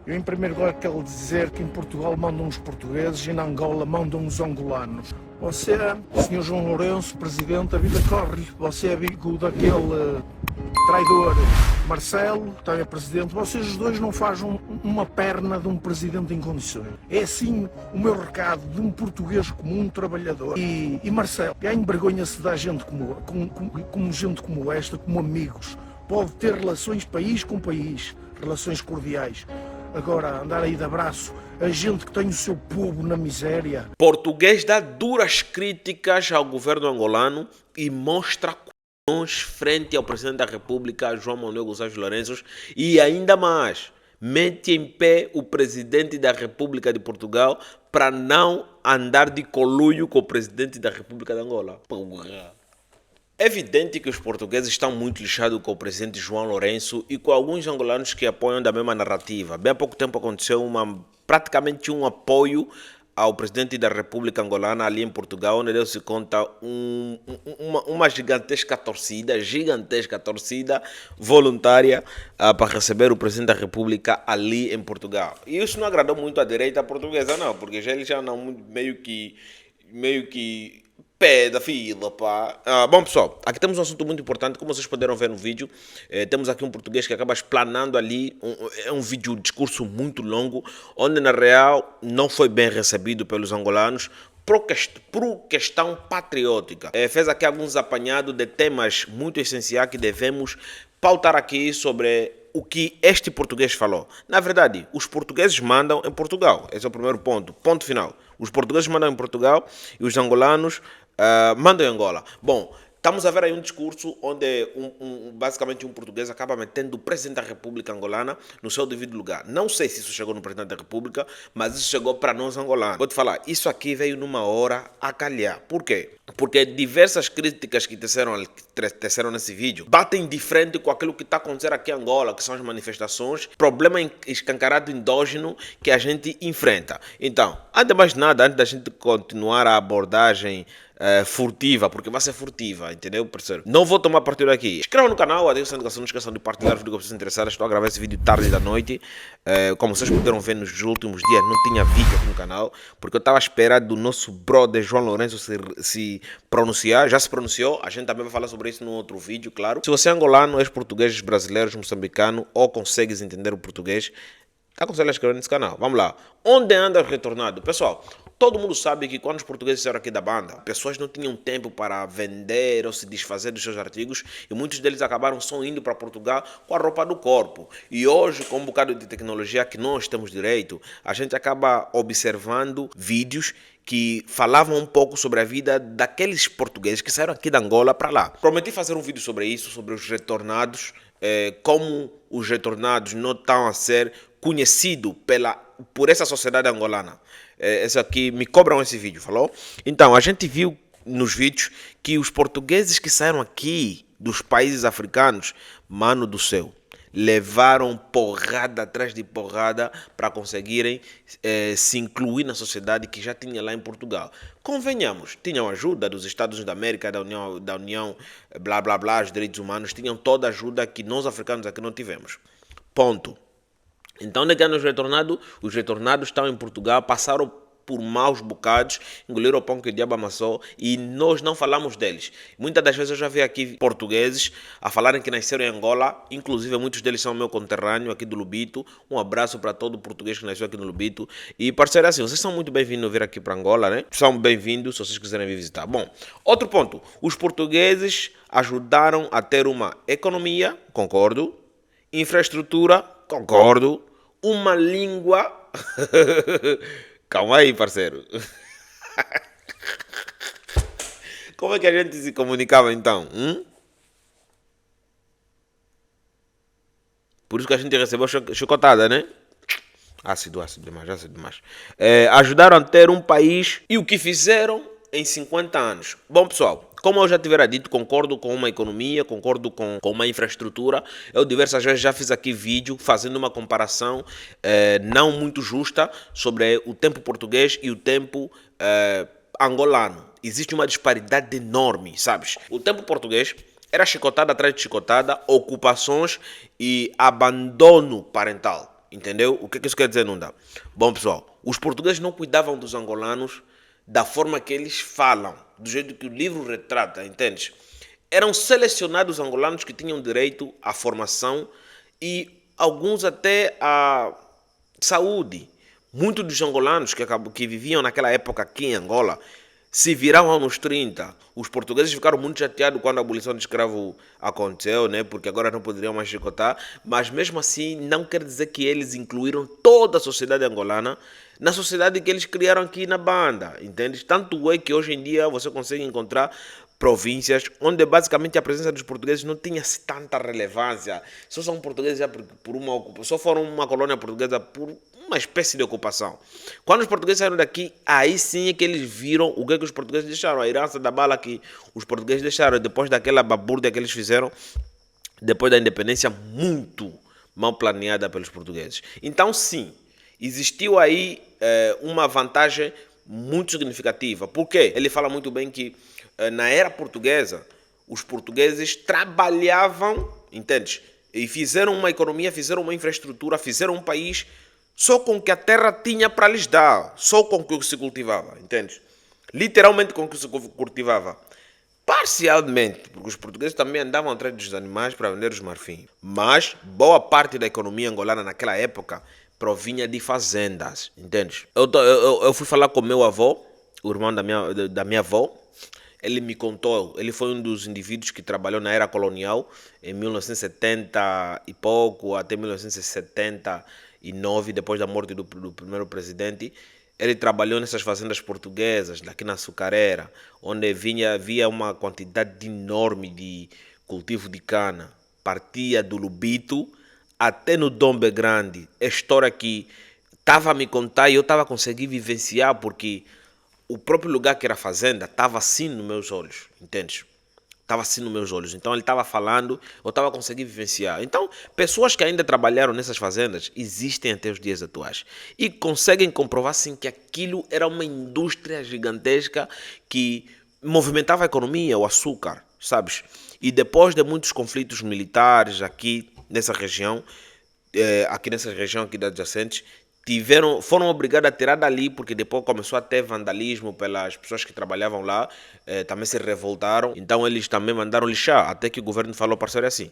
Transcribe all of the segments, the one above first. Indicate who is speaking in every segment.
Speaker 1: Eu, em primeiro lugar, quero dizer que em Portugal mandam os portugueses e na Angola mandam os angolanos. Você, Sr. João Lourenço, Presidente, a vida corre-lhe. Você é amigo daquele traidor Marcelo, que também é Presidente. Vocês os dois não fazem uma perna de um Presidente em condições. É assim o meu recado de um português comum, trabalhador. E Marcelo, envergonha-se da gente como gente como esta, como amigos. Pode ter relações país com país, relações cordiais. Agora, andar aí de abraço a gente que tem o seu povo na miséria.
Speaker 2: Português dá duras críticas ao governo angolano e mostra culhões frente ao presidente da República, João Manuel Gonçalves Lourenço, e ainda mais, mete em pé o presidente da República de Portugal para não andar de coluio com o presidente da República de Angola. Porra. É evidente que os portugueses estão muito lixados com o presidente João Lourenço e com alguns angolanos que apoiam da mesma narrativa. Bem há pouco tempo aconteceu praticamente um apoio ao presidente da República Angolana ali em Portugal, onde deu-se conta uma gigantesca torcida voluntária para receber o presidente da República ali em Portugal. E isso não agradou muito à direita portuguesa, não, porque já eles já não meio que pé da fila, pá. Bom, pessoal, aqui temos um assunto muito importante, como vocês puderam ver no vídeo. Temos aqui um português que acaba explanando ali, é um vídeo, um discurso muito longo, onde na real não foi bem recebido pelos angolanos, por questão patriótica. Fez aqui alguns apanhados de temas muito essenciais que devemos pautar aqui sobre o que este português falou. Na verdade, os portugueses mandam em Portugal. Esse é o primeiro ponto. Ponto final. Os portugueses mandam em Portugal e os angolanos mandam em Angola. Bom, estamos a ver aí um discurso onde basicamente um português acaba metendo o presidente da República angolana no seu devido lugar. Não sei se isso chegou no presidente da República, mas isso chegou para nós angolanos. Vou te falar, isso aqui veio numa hora a calhar. Por quê? Porque diversas críticas que teceram nesse vídeo batem de frente com aquilo que está acontecendo aqui em Angola, que são as manifestações, problema escancarado endógeno que a gente enfrenta. Então, antes de mais nada, antes da gente continuar a abordagem furtiva, porque vai ser furtiva, entendeu, parceiro? Não vou tomar partido aqui. Inscreva no canal, adeus a indicação, não esqueçam de partilhar os vídeos que vocês interessaram. Estou a gravar esse vídeo tarde da noite. Como vocês puderam ver nos últimos dias, não tinha vídeo aqui no canal, porque eu estava esperando do nosso brother João Lourenço se pronunciar. Já se pronunciou, a gente também vai falar sobre isso num outro vídeo, claro. Se você é angolano, és português, brasileiro, moçambicano, ou consegues entender o português, aconselho a inscrever nesse canal. Vamos lá. Onde anda o retornado? Pessoal, todo mundo sabe que quando os portugueses saíram aqui da banda, pessoas não tinham tempo para vender ou se desfazer dos seus artigos e muitos deles acabaram só indo para Portugal com a roupa do corpo. E hoje, com um bocado de tecnologia que nós temos direito, a gente acaba observando vídeos que falavam um pouco sobre a vida daqueles portugueses que saíram aqui da Angola para lá. Prometi fazer um vídeo sobre isso, sobre os retornados, como os retornados não estão a ser conhecidos por essa sociedade angolana. Esse aqui, me cobram esse vídeo, falou? Então, a gente viu nos vídeos que os portugueses que saíram aqui dos países africanos, mano do céu, levaram porrada atrás de porrada para conseguirem se incluir na sociedade que já tinha lá em Portugal. Convenhamos, tinham ajuda dos Estados Unidos da América, da União, blá blá blá, os direitos humanos, tinham toda a ajuda que nós africanos aqui não tivemos. Ponto. Então, onde é que andam os retornados? Os retornados estão em Portugal, passaram por maus bocados, engoliram o pão que o diabo amassou e nós não falamos deles. Muitas das vezes eu já vi aqui portugueses a falarem que nasceram em Angola, inclusive muitos deles são meu conterrâneo aqui do Lubito. Um abraço para todo português que nasceu aqui no Lubito. E parceiro, assim, vocês são muito bem-vindos a vir aqui para Angola, né? São bem-vindos se vocês quiserem vir visitar. Bom, outro ponto. Os portugueses ajudaram a ter uma economia, concordo. Infraestrutura, concordo. Uma língua... Calma aí, parceiro. Como é que a gente se comunicava então? Por isso que a gente recebeu chocotada, né? Ácido demais. Ajudaram a ter um país e o que fizeram em 50 anos. Bom, pessoal, como eu já tivera dito, concordo com uma economia, concordo com uma infraestrutura. Eu diversas vezes já fiz aqui vídeo fazendo uma comparação não muito justa sobre o tempo português e o tempo angolano. Existe uma disparidade enorme, sabes? O tempo português era chicotada atrás de chicotada, ocupações e abandono parental. entendeu? O que é que isso quer dizer não dá? Bom, pessoal, os portugueses não cuidavam dos angolanos da forma que eles falam, do jeito que o livro retrata, entende? Eram selecionados angolanos que tinham direito à formação e alguns até à saúde. Muitos dos angolanos que viviam naquela época aqui em Angola se viraram anos 30. Os portugueses ficaram muito chateados quando a abolição do escravo aconteceu, né? Porque agora não poderiam mais chicotar. Mas mesmo assim, não quer dizer que eles incluíram toda a sociedade angolana na sociedade que eles criaram aqui na banda, entende? Tanto é que hoje em dia você consegue encontrar províncias onde basicamente a presença dos portugueses não tinha tanta relevância. Só são portugueses só foram uma colônia portuguesa por uma espécie de ocupação. Quando os portugueses saíram daqui, aí sim é que eles viram o que, é que os portugueses deixaram, a herança da bala que os portugueses deixaram depois daquela babúrdia que eles fizeram depois da independência, muito mal planeada pelos portugueses. Então sim, existiu aí uma vantagem muito significativa. Por quê? Ele fala muito bem que na era portuguesa, os portugueses trabalhavam, entende? E fizeram uma economia, fizeram uma infraestrutura, fizeram um país só com o que a terra tinha para lhes dar, só com o que se cultivava, entende? Literalmente com o que se cultivava. Parcialmente, porque os portugueses também andavam atrás dos animais para vender os marfins. Mas boa parte da economia angolana naquela época provinha de fazendas, entende? Eu fui falar com meu avô, o irmão da minha avó. Ele me contou, ele foi um dos indivíduos que trabalhou na era colonial em 1970 e pouco até 1979, depois da morte do primeiro presidente. Ele trabalhou nessas fazendas portuguesas, aqui na Açucareira, onde havia uma quantidade enorme de cultivo de cana. Partia do Lubito até no Dombe Grande. É história que estava a me contar e eu estava a conseguir vivenciar, porque o próprio lugar que era a fazenda estava assim nos meus olhos, entende? Estava assim nos meus olhos. Então ele estava falando, eu estava a conseguir vivenciar. Então, pessoas que ainda trabalharam nessas fazendas existem até os dias atuais. E conseguem comprovar sim que aquilo era uma indústria gigantesca que movimentava a economia, o açúcar, sabes? E depois de muitos conflitos militares aqui nessa região, aqui das adjacentes, foram obrigados a tirar dali, porque depois começou a ter vandalismo pelas pessoas que trabalhavam lá, também se revoltaram, então eles também mandaram lixar, até que o governo falou, parceiro, assim,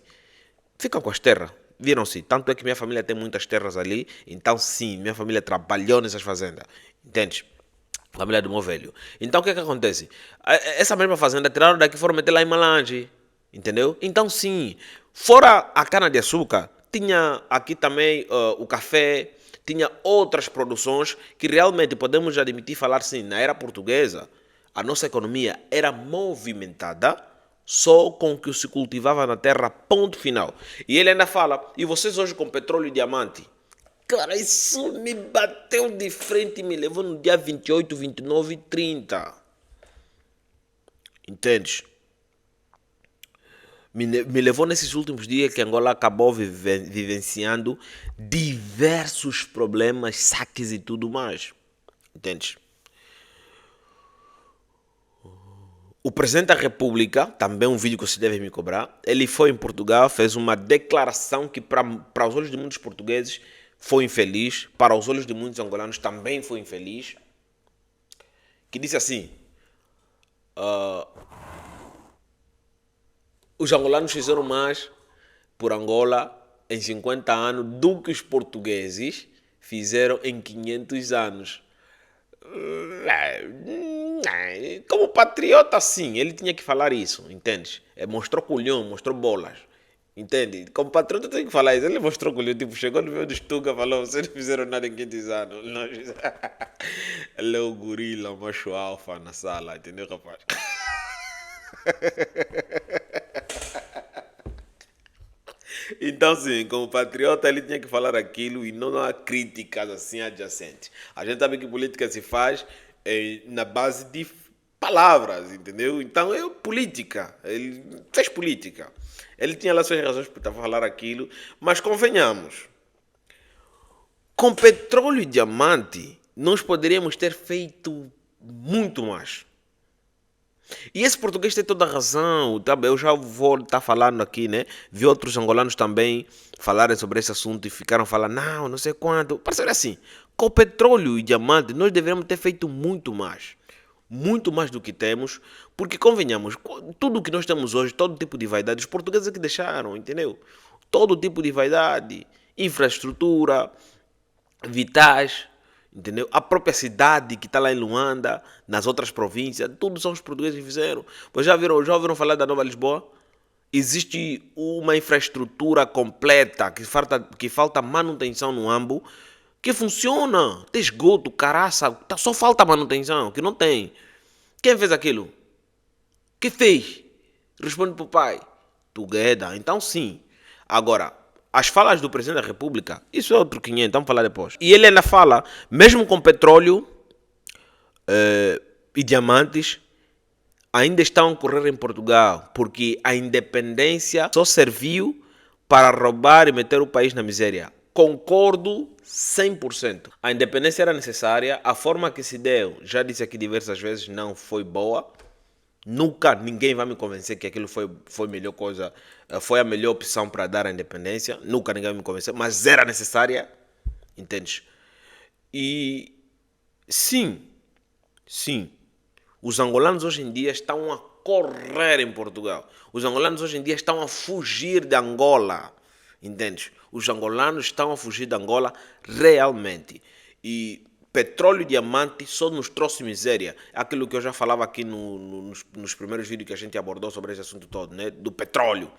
Speaker 2: ficam com as terras, viram-se, tanto é que minha família tem muitas terras ali, então sim, minha família trabalhou nessas fazendas, entende? Família do meu velho. Então o que é que acontece? Essa mesma fazenda tiraram daqui e foram meter lá em Malange, entendeu? Então sim, fora a cana-de-açúcar, tinha aqui também o café, tinha outras produções que realmente podemos admitir falar sim, na era portuguesa, a nossa economia era movimentada só com o que se cultivava na terra, ponto final. E ele ainda fala, e vocês hoje com petróleo e diamante? Cara, isso me bateu de frente e me levou no dia 28, 29 e 30. Entendes? Me levou nesses últimos dias que Angola acabou vivenciando diversos problemas, saques e tudo mais. Entende? O presidente da República, também um vídeo que você deve me cobrar, ele foi em Portugal, fez uma declaração que para os olhos de muitos portugueses foi infeliz, para os olhos de muitos angolanos também foi infeliz, que disse assim, os angolanos fizeram mais por Angola em 50 anos do que os portugueses fizeram em 500 anos. Como patriota, sim, ele tinha que falar isso, entende? Mostrou culhão, mostrou bolas, entende? Como patriota tem que falar isso. Ele mostrou culhão, tipo, chegou no meio do Stuka, falou, vocês não fizeram nada em 500 anos. Ele é o gorila, macho alfa na sala, entendeu, rapaz? Então, sim, como patriota, ele tinha que falar aquilo e não há críticas assim adjacentes. A gente sabe que política se faz na base de palavras, entendeu? Então, é política. Ele fez política. Ele tinha lá suas razões para falar aquilo, mas convenhamos. Com petróleo e diamante, nós poderíamos ter feito muito mais. E esse português tem toda a razão, tá? Eu já vou estar falando aqui, né? Vi outros angolanos também falarem sobre esse assunto e ficaram falando, não, não sei quanto. Parece assim, com o petróleo e diamante, nós deveríamos ter feito muito mais do que temos, porque convenhamos, tudo que nós temos hoje, todo tipo de vaidade, os portugueses é que deixaram, entendeu? Todo tipo de vaidade, infraestrutura, vitais, entendeu? A própria cidade que está lá em Luanda, nas outras províncias, tudo são os portugueses que fizeram. Pois já ouviram falar da Nova Lisboa? Existe uma infraestrutura completa que falta manutenção no Ambo, que funciona. Tem esgoto, caraça, só falta manutenção, que não tem. Quem fez aquilo? Que fez? Responde para o pai. Together. Então sim. Agora, as falas do Presidente da República, isso é outro 500, vamos falar depois. E ele ainda fala, mesmo com petróleo e diamantes, ainda estão a correr em Portugal, porque a independência só serviu para roubar e meter o país na miséria. Concordo 100%. A independência era necessária, a forma que se deu, já disse aqui diversas vezes, não foi boa. Nunca ninguém vai me convencer que aquilo foi a melhor coisa, foi a melhor opção para dar a independência. Nunca ninguém vai me convencer, mas era necessária, entendes? E sim, os angolanos hoje em dia estão a correr em Portugal. Os angolanos hoje em dia estão a fugir de Angola, entendes? Os angolanos estão a fugir de Angola realmente. E petróleo e diamante só nos trouxe miséria. Aquilo que eu já falava aqui nos primeiros vídeos que a gente abordou sobre esse assunto todo, né? Do petróleo.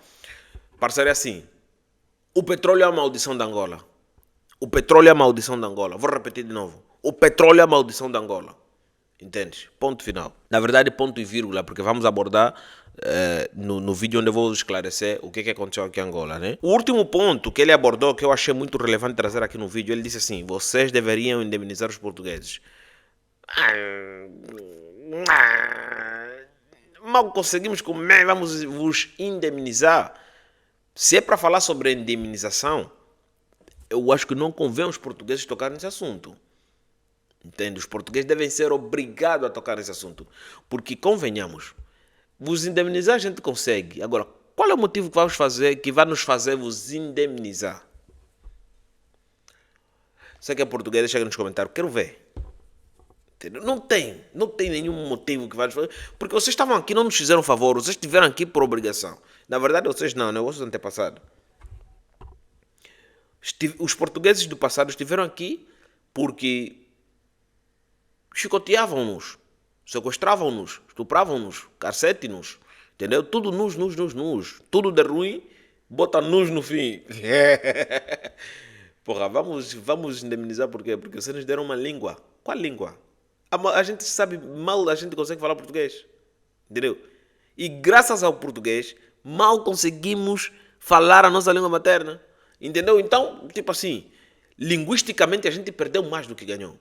Speaker 2: Parceiro, é assim. O petróleo é a maldição da Angola. O petróleo é a maldição da Angola. Vou repetir de novo. O petróleo é a maldição da Angola. Entendes? Ponto final. Na verdade, ponto e vírgula, porque vamos abordar no vídeo onde eu vou esclarecer o que aconteceu aqui em Angola, né? O último ponto que ele abordou, que eu achei muito relevante trazer aqui no vídeo, ele disse assim, vocês deveriam indemnizar os portugueses. Mal conseguimos comer, vamos vos indemnizar. Se é para falar sobre indemnização, eu acho que não convém os portugueses tocar nesse assunto. Entende? Os portugueses devem ser obrigados a tocar nesse assunto. Porque, convenhamos, vos indemnizar a gente consegue. Agora, qual é o motivo que vai nos fazer vos indemnizar? Você que é português, deixa aqui nos comentários. Quero ver. Entendeu? Não tem nenhum motivo que vai nos fazer. Porque vocês estavam aqui, não nos fizeram favor. Vocês estiveram aqui por obrigação. Na verdade, vocês não, né? Vocês antepassados. Os portugueses do passado estiveram aqui porque chicoteavam-nos, sequestravam-nos, estupravam-nos, carcete-nos, entendeu? Tudo nus. Tudo de ruim, bota-nos no fim. Porra, vamos indemnizar por quê? Porque vocês nos deram uma língua. Qual língua? A gente sabe mal, a gente consegue falar português. Entendeu? E graças ao português, mal conseguimos falar a nossa língua materna. Entendeu? Então, tipo assim, linguisticamente a gente perdeu mais do que ganhou.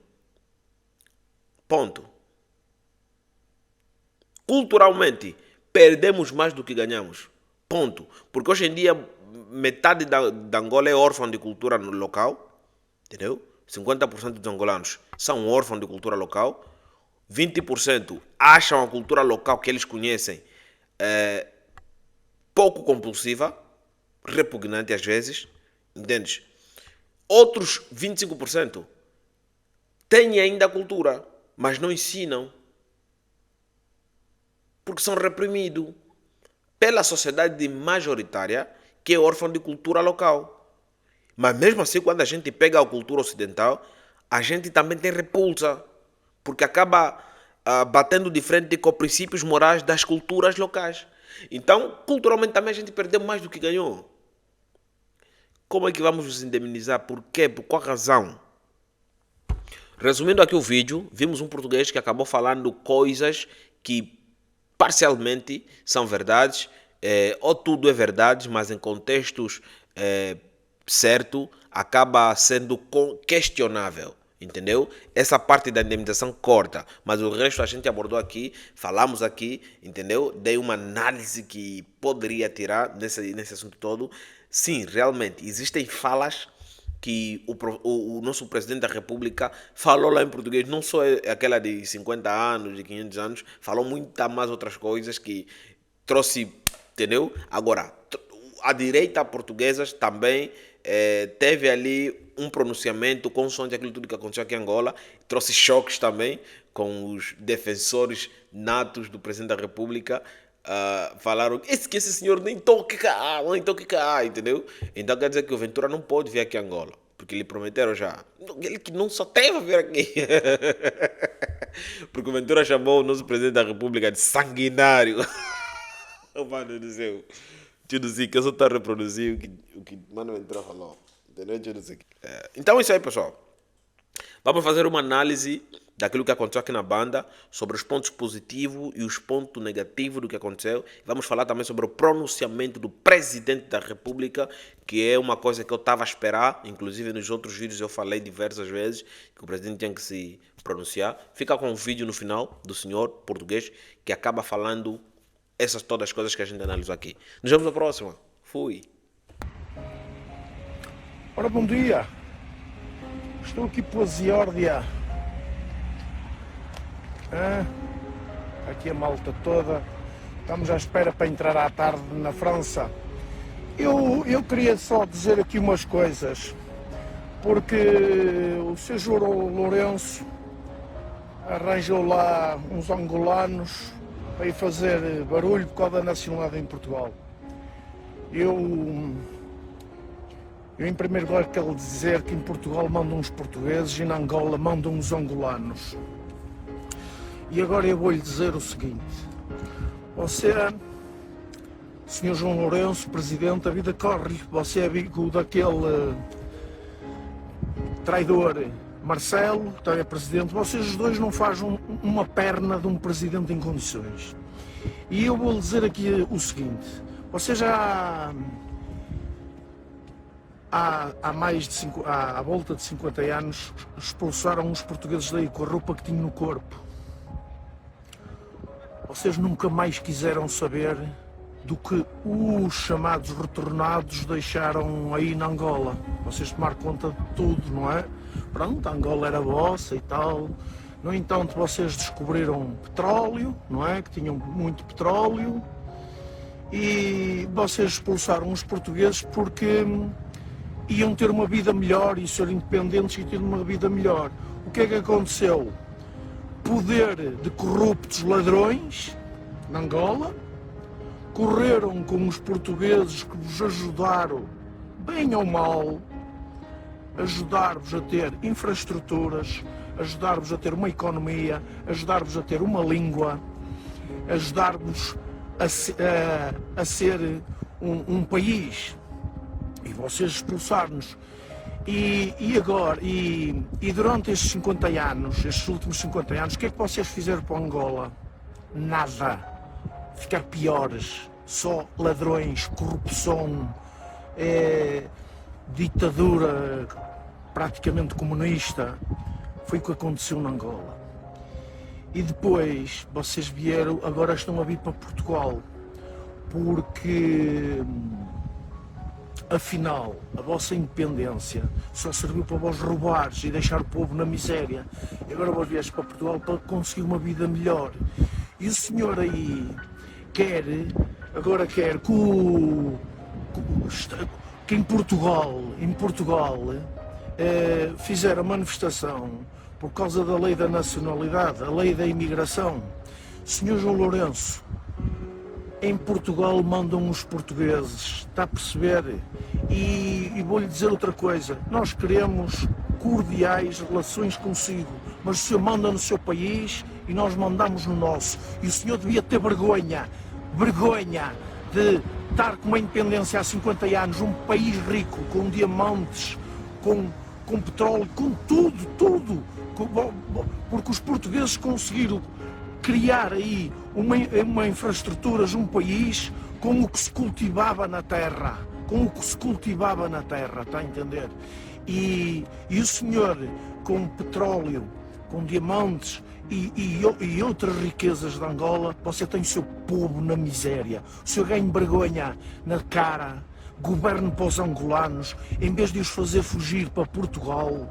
Speaker 2: Ponto. Culturalmente, perdemos mais do que ganhamos. Ponto. Porque hoje em dia, metade da Angola é órfã de cultura local. Entendeu? 50% dos angolanos são órfãos de cultura local. 20% acham a cultura local que eles conhecem pouco compulsiva, repugnante às vezes. Entendes? Outros 25% têm ainda a cultura, mas não ensinam. Porque são reprimidos pela sociedade majoritária que é órfã de cultura local. Mas mesmo assim, quando a gente pega a cultura ocidental, a gente também tem repulsa. Porque acaba batendo de frente com princípios morais das culturas locais. Então, culturalmente também a gente perdeu mais do que ganhou. Como é que vamos nos indemnizar? Por quê? Por qual razão? Resumindo aqui o vídeo, vimos um português que acabou falando coisas que parcialmente são verdades, ou tudo é verdade, mas em contextos certo, acaba sendo questionável, entendeu? Essa parte da indemnização corta, mas o resto a gente abordou aqui, falamos aqui, entendeu? Dei uma análise que poderia tirar nesse assunto todo. Sim, realmente, existem falas que o nosso presidente da República falou lá em português, não só aquela de 50 anos, de 500 anos, falou muitas mais outras coisas que trouxe, entendeu? Agora, a direita portuguesa também teve ali um pronunciamento consoante aquilo tudo que aconteceu aqui em Angola, trouxe choques também com os defensores natos do presidente da República. Falaram que esse senhor nem toque cá, entendeu? Então quer dizer que o Ventura não pode vir aqui a Angola, porque lhe prometeram já. Ele que não só teve a vir aqui. Porque o Ventura chamou o nosso presidente da República de sanguinário. Mano do céu. Eu não sei, que eu só estou a reproduzir o que Mano Ventura falou. Entendeu? Eu não sei. Então é isso aí, pessoal. Vamos fazer uma análise daquilo que aconteceu aqui na banda, sobre os pontos positivos e os pontos negativos do que aconteceu. Vamos falar também sobre o pronunciamento do presidente da República, que é uma coisa que eu estava a esperar. Inclusive nos outros vídeos eu falei diversas vezes que o presidente tinha que se pronunciar. Fica com um vídeo no final do senhor português que acaba falando essas todas as coisas que a gente analisou aqui. Nos vemos na próxima. Fui.
Speaker 1: Ora, bom dia. Estou aqui pela Ziórdia. Aqui a malta toda. Estamos à espera para entrar à tarde na França. Eu queria só dizer aqui umas coisas, porque o Sr. João Lourenço arranjou lá uns angolanos para ir fazer barulho por causa da nacionalidade em Portugal. Eu em primeiro lugar quero dizer que em Portugal mandam os portugueses e na Angola mandam os angolanos. E agora eu vou-lhe dizer o seguinte: você, Sr. João Lourenço, Presidente, a vida corre-lhe, você é amigo daquele traidor Marcelo, que também é Presidente, vocês os dois não fazem uma perna de um Presidente em condições. E eu vou-lhe dizer aqui o seguinte: você já à volta de 50 anos expulsaram os portugueses daí com a roupa que tinham no corpo. Vocês nunca mais quiseram saber do que os chamados retornados deixaram aí na Angola. Vocês tomaram conta de tudo, não é? Pronto, a Angola era vossa e tal. No entanto, vocês descobriram petróleo, não é? Que tinham muito petróleo. E vocês expulsaram os portugueses porque iam ter uma vida melhor e ser independentes e ter uma vida melhor. O que é que aconteceu? Poder de corruptos ladrões na Angola, correram com os portugueses que vos ajudaram, bem ou mal, ajudar-vos a ter infraestruturas, ajudar-vos a ter uma economia, ajudar-vos a ter uma língua, ajudar-vos a ser um país. E vocês expulsaram-nos. E agora, durante estes 50 anos, estes últimos 50 anos, o que é que vocês fizeram para Angola? Nada. Ficar piores. Só ladrões, corrupção, ditadura praticamente comunista. Foi o que aconteceu na Angola. E depois, vocês vieram, agora estão a vir para Portugal, porque afinal, a vossa independência só serviu para vos roubares e deixar o povo na miséria. E agora vós vieste para Portugal para conseguir uma vida melhor. E o senhor aí quer que em Portugal fizeram a manifestação por causa da lei da nacionalidade, a lei da imigração. Senhor João Lourenço, em Portugal mandam os portugueses, está a perceber? E vou-lhe dizer outra coisa: nós queremos cordiais relações consigo, mas o senhor manda no seu país e nós mandamos no nosso. E o senhor devia ter vergonha de estar com uma independência há 50 anos, um país rico, com diamantes, com petróleo, com tudo, porque os portugueses conseguiram criar aí uma infraestrutura, um país com o que se cultivava na terra, está a entender? E o senhor, com petróleo, com diamantes e outras riquezas de Angola, você tem o seu povo na miséria. O senhor ganha vergonha na cara, governe para os angolanos, em vez de os fazer fugir para Portugal,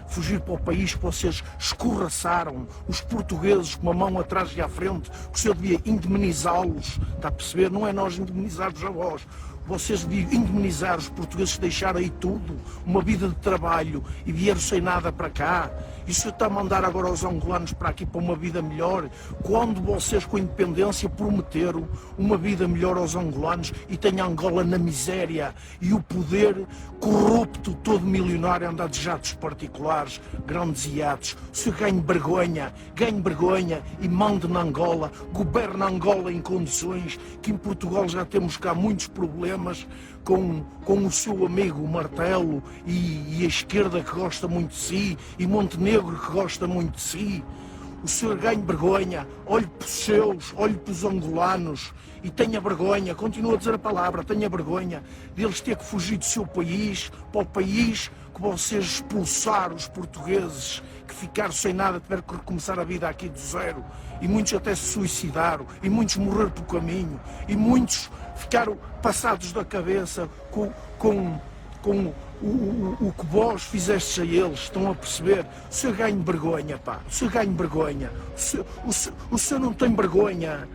Speaker 1: fugir para o país que vocês escorraçaram, os portugueses com uma mão atrás e à frente, que o senhor devia indemnizá-los, está a perceber? Não é nós indemnizar-vos a vós. Vocês deviam indemnizar os portugueses que deixaram aí tudo, uma vida de trabalho e vieram sem nada para cá. E o senhor está a mandar agora os angolanos para aqui para uma vida melhor, quando vocês com a independência prometeram uma vida melhor aos angolanos e têm Angola na miséria e o poder corrupto, todo milionário, anda de jatos particulares, grandes iates. O senhor ganhe vergonha e mande na Angola, governe Angola em condições que em Portugal já temos cá muitos problemas com o seu amigo Martelo e a esquerda que gosta muito de si e Montenegro que gosta muito de si. O senhor ganhe vergonha, olhe para os seus, olhe para os angolanos e tenha vergonha, continua a dizer a palavra, tenha vergonha deles ter que fugir do seu país para o país que vocês expulsaram os portugueses, que ficaram sem nada, tiveram que recomeçar a vida aqui do zero. E muitos até se suicidaram, e muitos morreram pelo caminho, e muitos ficaram passados da cabeça com o que vós fizestes a eles, estão a perceber? O senhor ganha vergonha, pá, o senhor ganha vergonha. O senhor não tem vergonha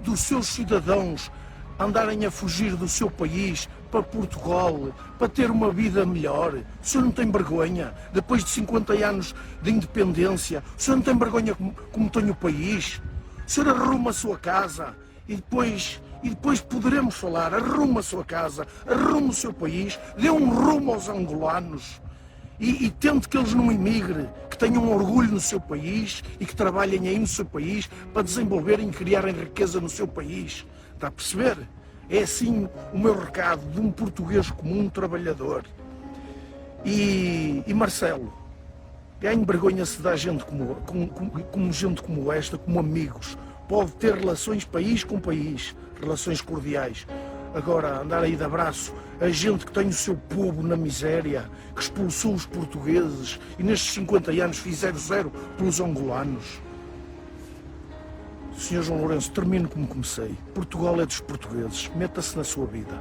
Speaker 1: dos seus cidadãos andarem a fugir do seu país para Portugal, para ter uma vida melhor. O senhor não tem vergonha? Depois de 50 anos de independência, o senhor não tem vergonha como tem o país? O senhor arruma a sua casa e depois poderemos falar. Arruma a sua casa, arruma o seu país, dê um rumo aos angolanos e tente que eles não emigrem, que tenham orgulho no seu país e que trabalhem aí no seu país para desenvolverem e criarem riqueza no seu país. Está a perceber? É assim o meu recado de um português comum, trabalhador. E Marcelo, ganhe vergonha se dá gente como gente como esta, como amigos. Pode ter relações país com país, relações cordiais. Agora, andar aí de abraço a gente que tem o seu povo na miséria, que expulsou os portugueses e nestes 50 anos fizeram zero pelos angolanos. Sr. João Lourenço, termino como comecei. Portugal é dos portugueses. Meta-se na sua vida.